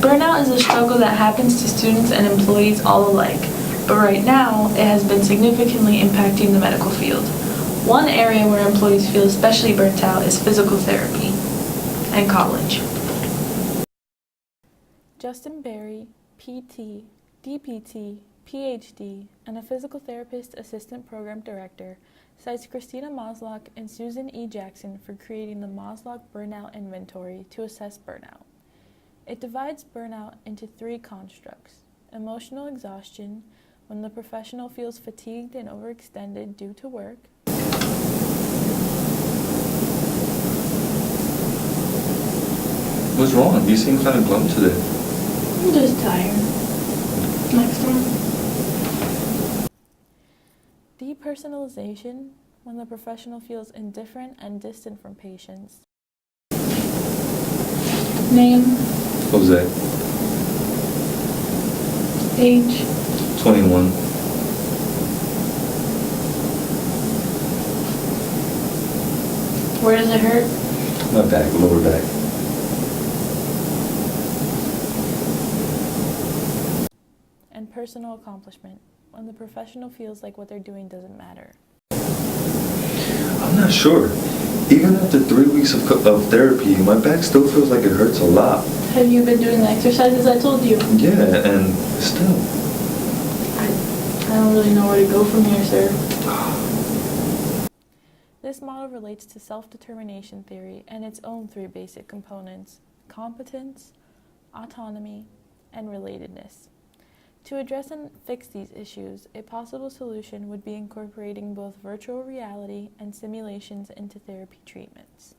Burnout is a struggle that happens to students and employees all alike, but right now it has been significantly impacting the medical field. One area where employees feel especially burnt out is physical therapy and college. Justin Berry, PT, DPT, PhD, and a physical therapist assistant program director, cites Christina Moslock and Susan E. Jackson for creating the Moslock Burnout Inventory to assess burnout. It divides burnout into 3 constructs: emotional exhaustion, when the professional feels fatigued and overextended due to work; What's wrong? You seem kind of glum today. I'm just tired. Next one. depersonalization, when the professional feels indifferent and distant from patients; Name, Jose, age, 21. where does it hurt? My back, lower back. and personal accomplishment, when the professional feels like what they're doing doesn't matter. I'm not sure. Even after 3 weeks of therapy, my back still feels like it hurts a lot. Have you been doing the exercises I told you? Yeah, and still. I don't really know where to go from here, sir. This model relates to self-determination theory and its own 3 basic components: competence, autonomy, and relatedness. To address and fix these issues, a possible solution would be incorporating both virtual reality and simulations into therapy treatments.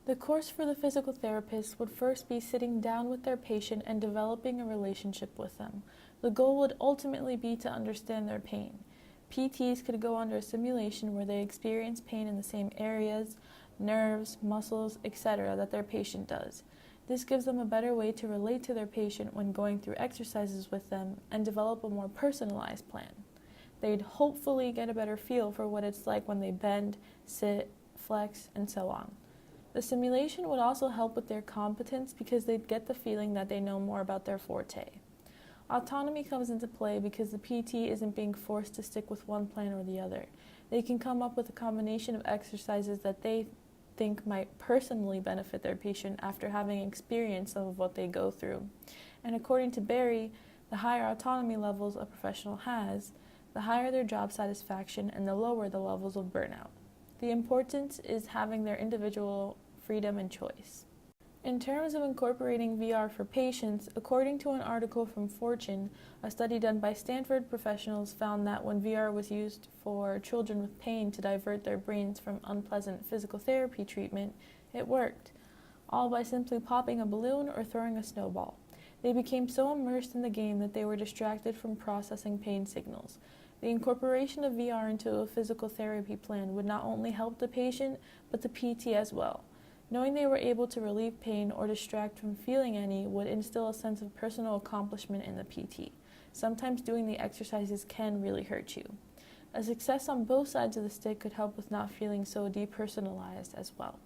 The course for the physical therapist would first be sitting down with their patient and developing a relationship with them. The goal would ultimately be to understand their pain. PTs could go under a simulation where they experience pain in the same areas, nerves, muscles, etc. that their patient does. This gives them a better way to relate to their patient when going through exercises with them and develop a more personalized plan. They'd hopefully get a better feel for what it's like when they bend, sit, flex, and so on. The simulation would also help with their competence because they'd get the feeling that they know more about their forte. Autonomy comes into play because the PT isn't being forced to stick with one plan or the other. They can come up with a combination of exercises that they think might personally benefit their patient after having experienced some of what they go through. And according to Berry, the higher autonomy levels a professional has, the higher their job satisfaction and the lower the levels of burnout. The importance is having their individual freedom and choice. In terms of incorporating VR for patients, according to an article from Fortune, a study done by Stanford professionals found that when VR was used for children with pain to divert their brains from unpleasant physical therapy treatment, it worked, all by simply popping a balloon or throwing a snowball. They became so immersed in the game that they were distracted from processing pain signals. The incorporation of VR into a physical therapy plan would not only help the patient, but the PT as well. Knowing they were able to relieve pain or distract from feeling any would instill a sense of personal accomplishment in the PT. Sometimes doing the exercises can really hurt you. A success on both sides of the stick could help with not feeling so depersonalized as well.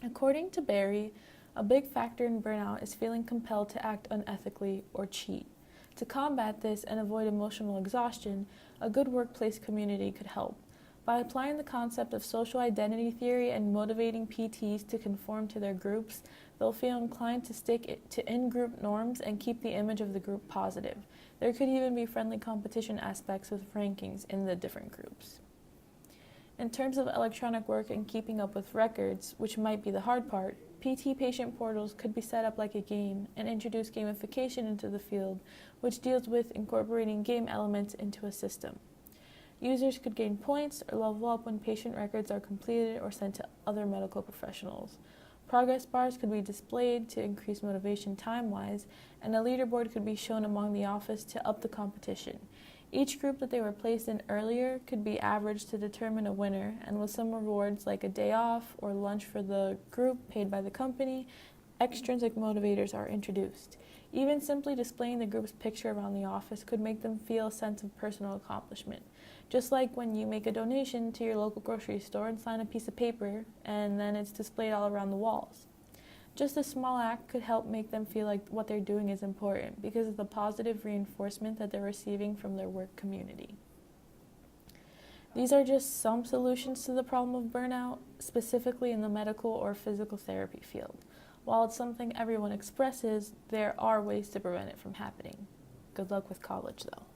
According to Berry, a big factor in burnout is feeling compelled to act unethically or cheat. To combat this and avoid emotional exhaustion, a good workplace community could help. By applying the concept of social identity theory and motivating PTs to conform to their groups, they'll feel inclined to stick to in-group norms and keep the image of the group positive. There could even be friendly competition aspects with rankings in the different groups. In terms of electronic work and keeping up with records, which might be the hard part, PT patient portals could be set up like a game and introduce gamification into the field, which deals with incorporating game elements into a system. Users could gain points or level up when patient records are completed or sent to other medical professionals. Progress bars could be displayed to increase motivation time-wise, and a leaderboard could be shown among the office to up the competition. Each group that they were placed in earlier could be averaged to determine a winner, and with some rewards like a day off or lunch for the group paid by the company, extrinsic motivators are introduced. Even simply displaying the group's picture around the office could make them feel a sense of personal accomplishment. Just like when you make a donation to your local grocery store and sign a piece of paper, and then it's displayed all around the walls. Just a small act could help make them feel like what they're doing is important because of the positive reinforcement that they're receiving from their work community. These are just some solutions to the problem of burnout, specifically in the medical or physical therapy field. While it's something everyone expresses, there are ways to prevent it from happening. Good luck with college, though.